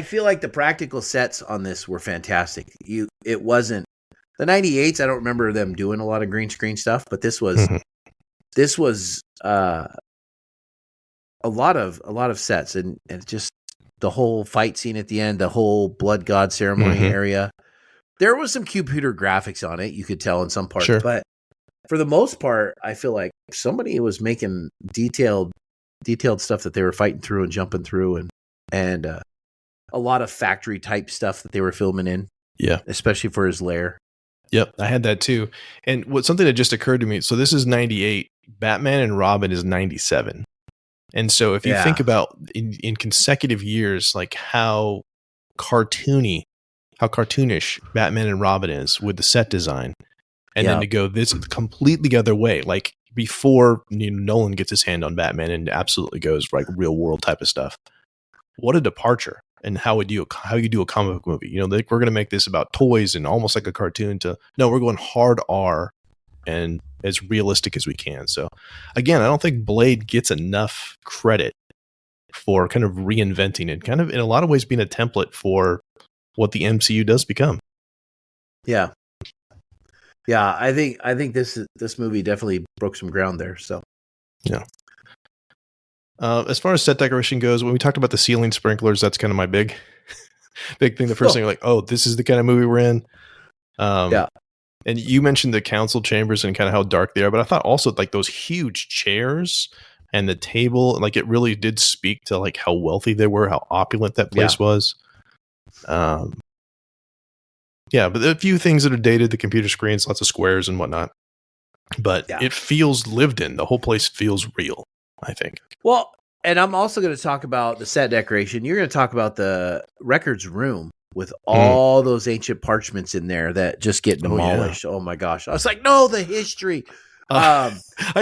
feel like the practical sets on this were fantastic. It wasn't the 98s. I don't remember them doing a lot of green screen stuff, but this was a lot of sets, and just the whole fight scene at the end, the whole blood god ceremony area. There was some computer graphics on it. You could tell in some parts, but for the most part, I feel like somebody was making detailed stuff that they were fighting through and jumping through, and a lot of factory type stuff that they were filming in. Yeah, especially for his lair. Yep, I had that too. And something that just occurred to me. So this is 98. Batman and Robin is 97. And so if you think about in consecutive years, like how cartoonish Batman and Robin is with the set design. And then to go this completely the other way, like before Nolan gets his hand on Batman and absolutely goes like real world type of stuff. What a departure! And how you do a comic book movie? Like we're going to make this about toys and almost like a cartoon. No, we're going hard R and as realistic as we can. So again, I don't think Blade gets enough credit for kind of reinventing it, kind of in a lot of ways being a template for what the MCU does become. Yeah. I think this movie definitely broke some ground there. So yeah. As far as set decoration goes, when we talked about the ceiling sprinklers, that's kind of my big thing. The first thing, like, oh, this is the kind of movie we're in. Yeah. And you mentioned the council chambers and kind of how dark they are, but I thought also like those huge chairs and the table, like it really did speak to like how wealthy they were, how opulent that place was. Yeah, but a few things that are dated, the computer screens, lots of squares and whatnot. But it feels lived in. The whole place feels real, I think. Well, and I'm also going to talk about the set decoration. You're going to talk about the records room with all those ancient parchments in there that just get demolished. Oh my gosh. I was like, no, the history. I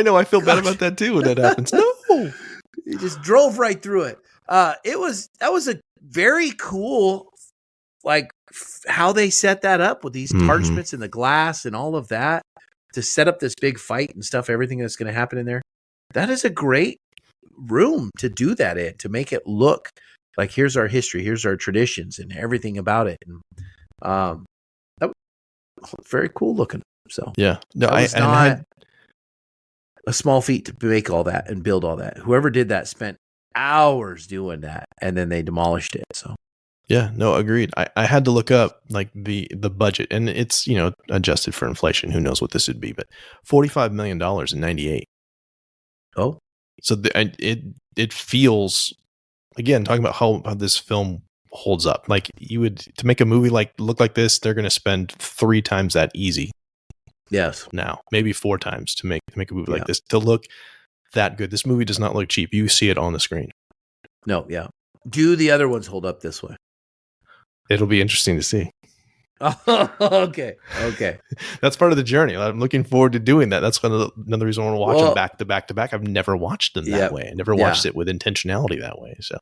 know. I feel bad about that too when that happens. No. It just drove right through it. That was a very cool, like how they set that up with these parchments and the glass and all of that to set up this big fight and stuff, everything that's going to happen in there. That is a great room to do that in, to make it look like here's our history, here's our traditions and everything about it. And that was very cool looking. So yeah, no, I had a small feat to make all that and build all that. Whoever did that spent hours doing that, and then they demolished it. So yeah, no, agreed. I had to look up like the budget, and it's, you know, adjusted for inflation. Who knows what this would be, but $45 million in 98. Oh, so it feels, again, talking about how this film holds up. Like you would, to make a movie look like this, they're going to spend 3 times that easy. Yes. Now, maybe 4 times to make a movie like this to look that good. This movie does not look cheap. You see it on the screen. No, yeah. Do the other ones hold up this way? It'll be interesting to see. Okay. That's part of the journey. I'm looking forward to doing that. That's another reason I want to watch them back to back to back. I've never watched them that way. I never watched it with intentionality that way. So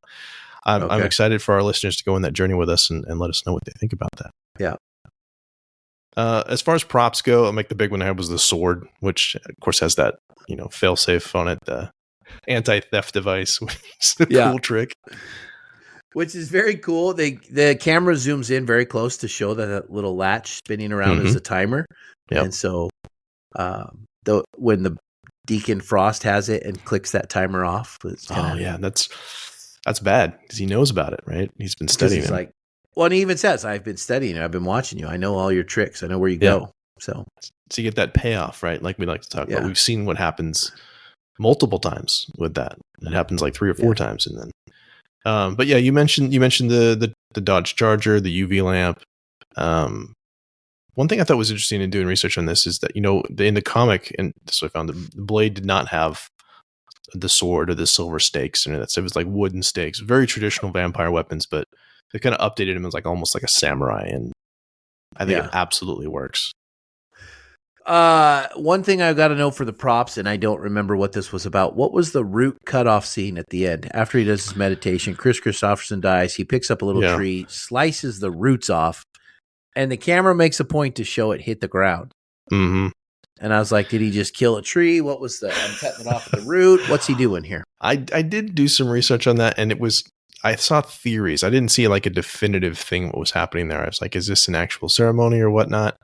I'm excited for our listeners to go on that journey with us and let us know what they think about that. Yeah. As far as props go, I'll make the big one I had was the sword, which of course has that, you know, fail-safe on it, the anti-theft device, which is a cool trick. Which is very cool. The camera zooms in very close to show that little latch spinning around as a timer. Yep. And so when the Deacon Frost has it and clicks that timer off. It's that's bad because he knows about it, right? He's been studying he's it. Like, well, and he even says, I've been studying it. I've been watching you. I know all your tricks. I know where you go. So you get that payoff, right? Like we like to talk about. We've seen what happens multiple times with that. It happens like 3 or 4 times, and then. But yeah, you mentioned the Dodge Charger, the UV lamp. One thing I thought was interesting in doing research on this is that, you know, in the comic, and so I found the Blade did not have the sword or the silver stakes and that stuff. It was like wooden stakes, very traditional vampire weapons, but they kind of updated him as like almost like a samurai, and I think it absolutely works. One thing I've got to know for the props, and I don't remember what this was about. What was the root cutoff scene at the end? After he does his meditation, Chris Christopherson dies. He picks up a little tree, slices the roots off, and the camera makes a point to show it hit the ground. Mm-hmm. And I was like, did he just kill a tree? What was I'm cutting it off at the root. What's he doing here? I did do some research on that, and I saw theories. I didn't see like a definitive thing what was happening there. I was like, is this an actual ceremony or whatnot?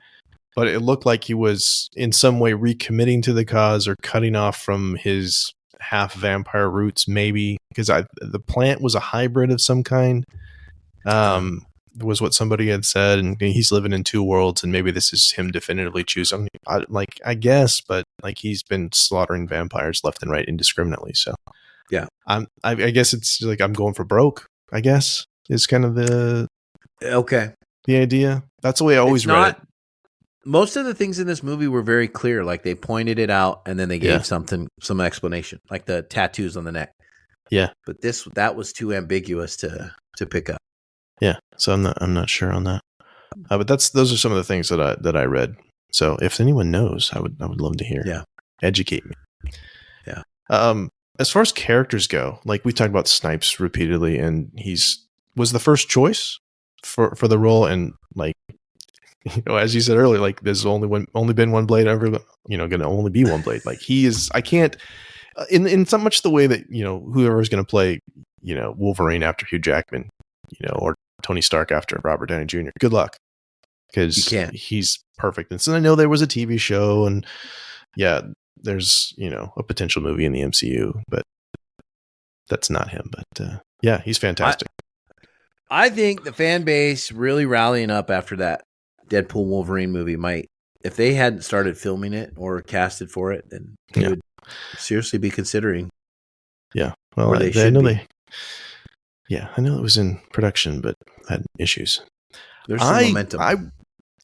But it looked like he was in some way recommitting to the cause or cutting off from his half vampire roots, maybe because the plant was a hybrid of some kind. Was what somebody had said, and he's living in 2 worlds, and maybe this is him definitively choosing. I guess, but like he's been slaughtering vampires left and right indiscriminately. So I guess it's like I'm going for broke. I guess is kind of the idea. That's the way I always read it. Most of the things in this movie were very clear. Like they pointed it out and then they gave some explanation, like the tattoos on the neck. Yeah. But that was too ambiguous to pick up. Yeah. So I'm not sure on that. But those are some of the things that I read. So if anyone knows, I would love to hear. Yeah. Educate me. Yeah. As far as characters go, like we talked about Snipes repeatedly, and was the first choice for the role, and like as you said earlier, like there's only been one Blade ever, going to only be one Blade. Like he is, I can't, in so much the way that, whoever is going to play, Wolverine after Hugh Jackman, or Tony Stark after Robert Downey Jr. Good luck. Because he's perfect. And so I know there was a TV show and there's, a potential movie in the MCU, but that's not him. But he's fantastic. I think the fan base really rallying up after that Deadpool Wolverine movie might, if they hadn't started filming it or casted for it, then they would seriously be considering. Yeah. Well, I know it was in production, but had issues. There's some momentum.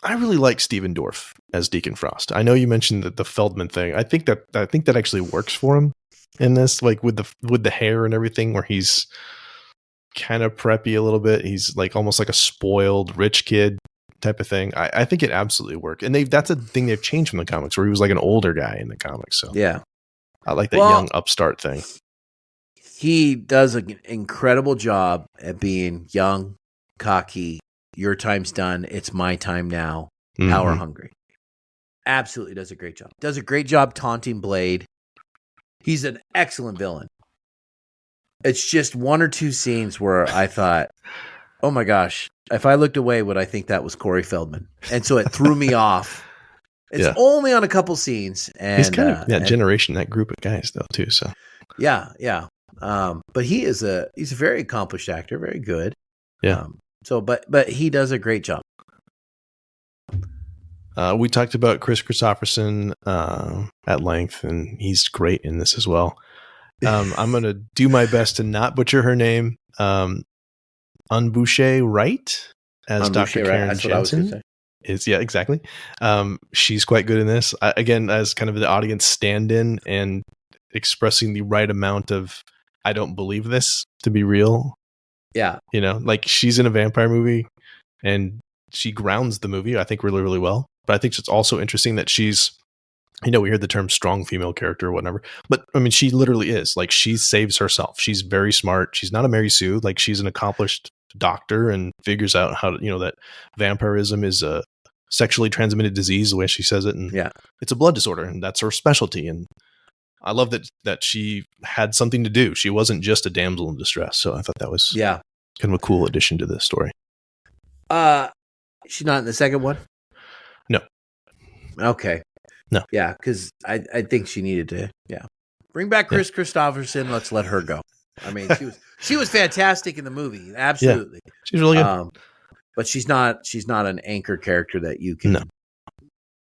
I really like Steven Dorff as Deacon Frost. I know you mentioned the Feldman thing. I think that actually works for him in this, like with the hair and everything, where he's kind of preppy a little bit. He's like almost like a spoiled rich kid type of thing. I think it absolutely worked. And that's a thing they've changed from the comics, where he was like an older guy in the comics. So yeah, I like that young upstart thing. He does an incredible job at being young, cocky. Your time's done. It's my time now. Power hungry. Absolutely does a great job. Does a great job taunting Blade. He's an excellent villain. It's just one or two scenes where I thought, oh my gosh, if I looked away, would I think that was Corey Feldman? And so it threw me off. It's only on a couple scenes. And he's kind of that generation, that group of guys though too. So yeah. But he's a very accomplished actor, very good. Yeah. But he does a great job. We talked about Chris Christopherson at length, and he's great in this as well. I'm going to do my best to not butcher her name. Unbouché Wright as Dr. Karen Jensen. Exactly. She's quite good in this. Again, as kind of the audience stand-in and expressing the right amount of, I don't believe this to be real. Yeah. Like she's in a vampire movie and she grounds the movie, I think, really, really well. But I think it's also interesting that she's, we hear the term strong female character or whatever, but I mean, she literally is. Like, she saves herself. She's very smart. She's not a Mary Sue. Like, she's an accomplished doctor and figures out how to, that vampirism is a sexually transmitted disease, the way she says it. And it's a blood disorder, and that's her specialty. And I love that she had something to do. She wasn't just a damsel in distress. So I thought that was kind of a cool addition to this story. She's not in the second one? No. Okay. No. Yeah, because I think she needed to. Yeah. Bring back Chris Christopherson. Let's let her go. I mean, she was fantastic in the movie. Absolutely. Yeah, she's really good. But she's not an anchor character that you can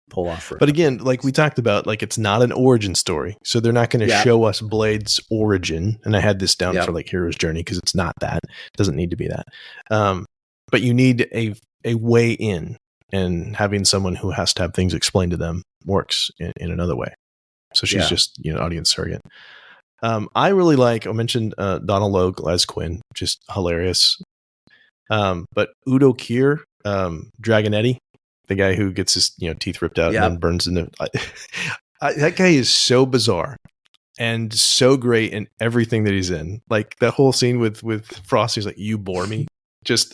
pull off for. But again, like we talked about, like, it's not an origin story. So they're not going to show us Blade's origin. And I had this down for like Hero's Journey because it's not that. It doesn't need to be that. But you need a way in, and having someone who has to have things explained to them works in another way. So she's just, audience surrogate. I really like, I mentioned Donald Logue as Quinn, just hilarious. But Udo Kier, Dragonetti, the guy who gets his teeth ripped out and then burns into that guy is so bizarre and so great in everything that he's in. Like that whole scene with Frost, he's like, "You bore me." Just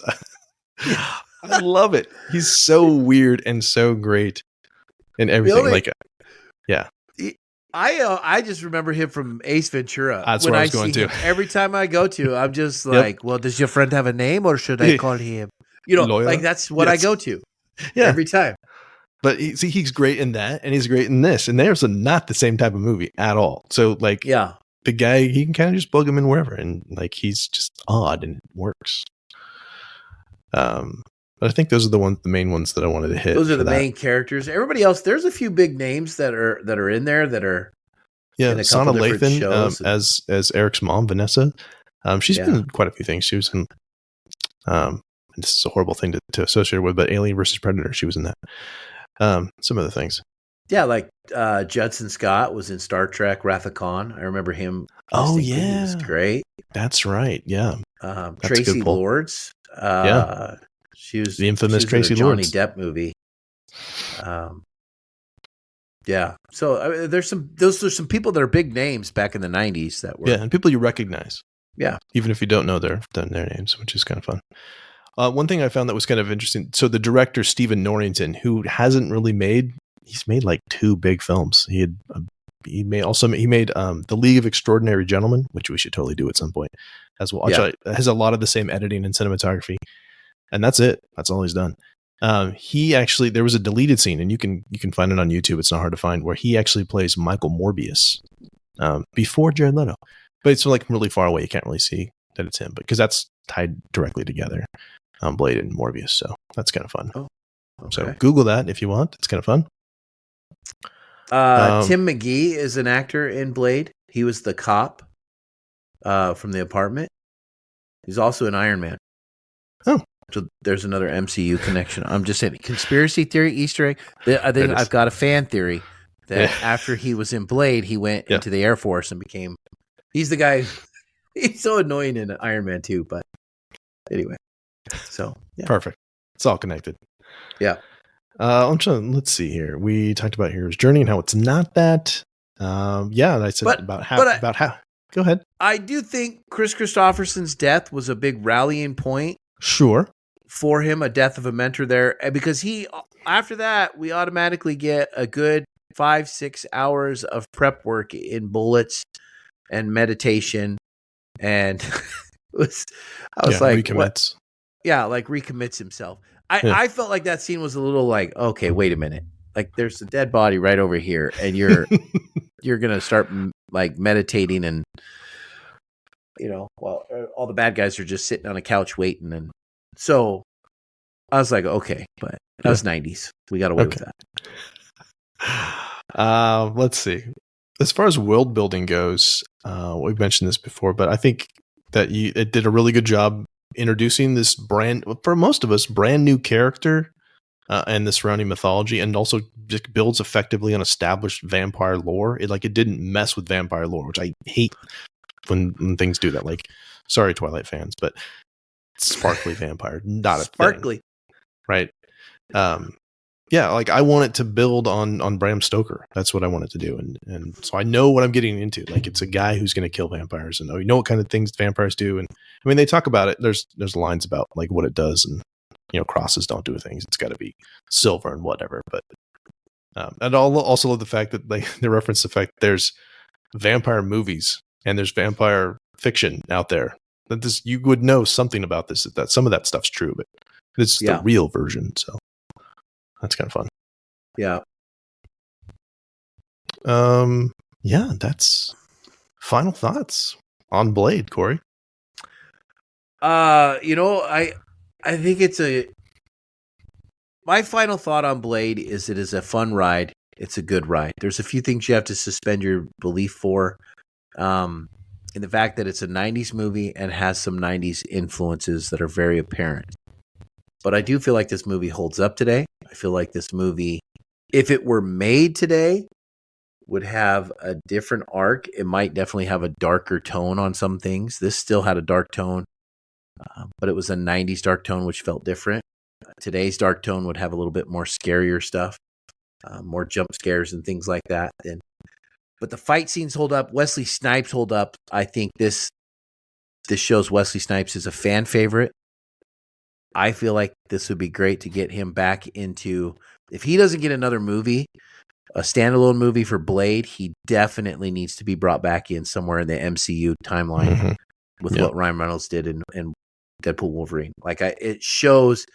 I love it. He's so weird and so great in everything. Really? I just remember him from Ace Ventura. That's where I was going to. Every time I go to, I'm just like, well, does your friend have a name, or should I call him? Loyola? Like that's what I go to. Yeah, every time. But he's great in that, and he's great in this, and there's not the same type of movie at all. So like, the guy, he can kind of just plug him in wherever, and like he's just odd and it works. But I think those are the main ones that I wanted to hit. Those are the main characters. Everybody else, there's a few big names that are in there that are in a Sana couple different shows. as Eric's mom, Vanessa. She's been in quite a few things. She was in this is a horrible thing to associate with, but Alien versus Predator, she was in that. Some other things. Yeah, like Judson Scott was in Star Trek Wrath of Khan. I remember him. Oh, He was great. That's right. Yeah. Tracy Lords. She was the infamous Tracy Lords. Lords. Johnny Depp movie. So those are some people that are big names back in the 90s that were and people you recognize. Yeah, even if you don't know their names, which is kind of fun. One thing I found that was kind of interesting. So the director Stephen Norrington, who hasn't really he's made like 2 big films. He made The League of Extraordinary Gentlemen, which we should totally do at some point as well. It has a lot of the same editing and cinematography, and that's it. That's all he's done. There was a deleted scene, and you can find it on YouTube. It's not hard to find, where he actually plays Michael Morbius before Jared Leto, but it's like really far away. You can't really see that it's him, because that's tied directly together. Blade and Morbius, so that's kind of fun. Oh, okay. So Google that if you want. It's kind of fun. Tim McGee is an actor in Blade. He was the cop from The Apartment. He's also in Iron Man. Oh, so there's another MCU connection. I'm just saying, conspiracy theory, Easter egg. I think I've got a fan theory that after he was in Blade, he went into the Air Force and became. He's the guy. He's so annoying in Iron Man 2, but anyway. So perfect. It's all connected. Yeah. Let's see here. We talked about Hero's Journey and how it's not that. And I said about how. Go ahead. I do think Chris Christopherson's death was a big rallying point. Sure. For him, a death of a mentor there, because after that we automatically get a good 5-6 hours of prep work in bullets and meditation, and I was like, recommits. What? Yeah, like recommits himself. I felt like that scene was a little like, okay, wait a minute. Like there's a dead body right over here, and you're going to start like meditating, and all the bad guys are just sitting on a couch waiting. And so I was like, okay, but that was 90s. We got away with that. Let's see. As far as world building goes, we've mentioned this before, but I think that it did a really good job introducing this for most of us, brand new character and the surrounding mythology, and also just builds effectively on established vampire lore. It didn't mess with vampire lore, which I hate when things do that. Like, sorry, Twilight fans, but sparkly vampire, not a sparkly thing, right? Like I want it to build on Bram Stoker. That's what I want it to do, and so I know what I'm getting into. Like, it's a guy who's going to kill vampires, and you know what kind of things vampires do. And I mean, they talk about it. There's lines about like what it does, and crosses don't do things. It's got to be silver and whatever. But and I also love the fact that they reference the fact that there's vampire movies and there's vampire fiction out there. That you would know something about this. That some of that stuff's true, but it's the real version. So. That's kind of fun. Yeah. That's final thoughts on Blade, Corey. I think my final thought on Blade is it is a fun ride. It's a good ride. There's a few things you have to suspend your belief for. In the fact that it's a 90s movie and has some 90s influences that are very apparent. But I do feel like this movie holds up today. I feel like this movie, if it were made today, would have a different arc. It might definitely have a darker tone on some things. This still had a dark tone, but it was a 90s dark tone, which felt different. Today's dark tone would have a little bit more scarier stuff, more jump scares and things like that. But the fight scenes hold up. Wesley Snipes hold up. I think this shows Wesley Snipes is a fan favorite. I feel like this would be great to get him back into, if he doesn't get another movie, a standalone movie for Blade, he definitely needs to be brought back in somewhere in the MCU timeline with what Ryan Reynolds did in Deadpool Wolverine. Like, it shows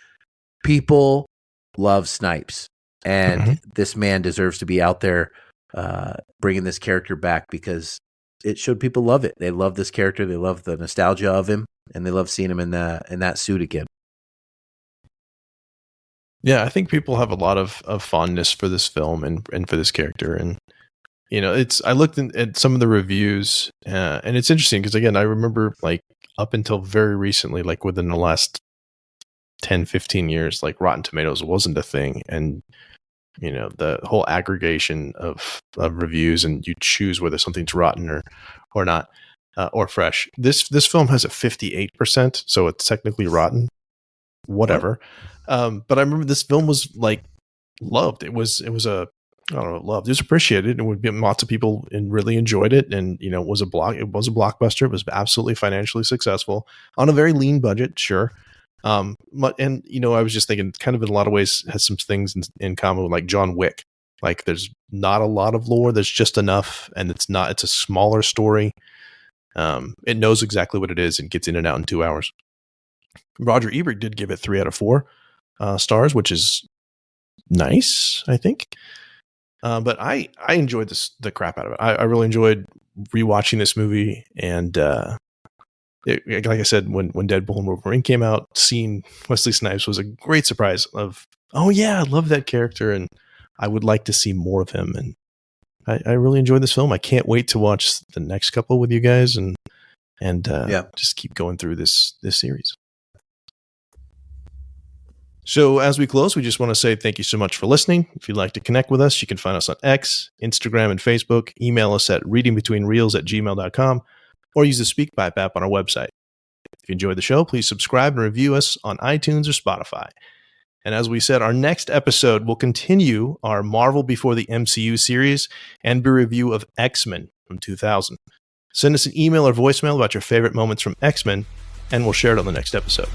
people love Snipes, and this man deserves to be out there bringing this character back, because it showed people love it. They love this character. They love the nostalgia of him, and they love seeing him in that suit again. Yeah, I think people have a lot of fondness for this film and for this character. And, I looked at some of the reviews and it's interesting because, again, I remember like up until very recently, like within the last 10, 15 years, like Rotten Tomatoes wasn't a thing. And, the whole aggregation of reviews, and you choose whether something's rotten or not, or fresh. This film has a 58%, so it's technically rotten. Whatever. But I remember this film was like loved. It was loved. It was appreciated, and lots of people really enjoyed it. And it was a blockbuster. It was absolutely financially successful on a very lean budget, sure. And I was just thinking, kind of in a lot of ways, has some things in common with like John Wick. Like, there's not a lot of lore. There's just enough, and it's a smaller story. It knows exactly what it is and gets in and out in 2 hours. Roger Ebert did give it 3 out of 4 stars, which is nice, I think. But I enjoyed the crap out of it. I really enjoyed rewatching this movie, and like I said, when Deadpool and Wolverine came out, seeing Wesley Snipes was a great surprise. Oh yeah, I love that character, and I would like to see more of him. And I really enjoyed this film. I can't wait to watch the next couple with you guys, and just keep going through this series. So as we close, we just want to say thank you so much for listening. If you'd like to connect with us, you can find us on X, Instagram, and Facebook. Email us at readingbetweenreels@gmail.com or use the SpeakPipe app on our website. If you enjoyed the show, please subscribe and review us on iTunes or Spotify. And as we said, our next episode will continue our Marvel Before the MCU series and be a review of X-Men from 2000. Send us an email or voicemail about your favorite moments from X-Men, and we'll share it on the next episode.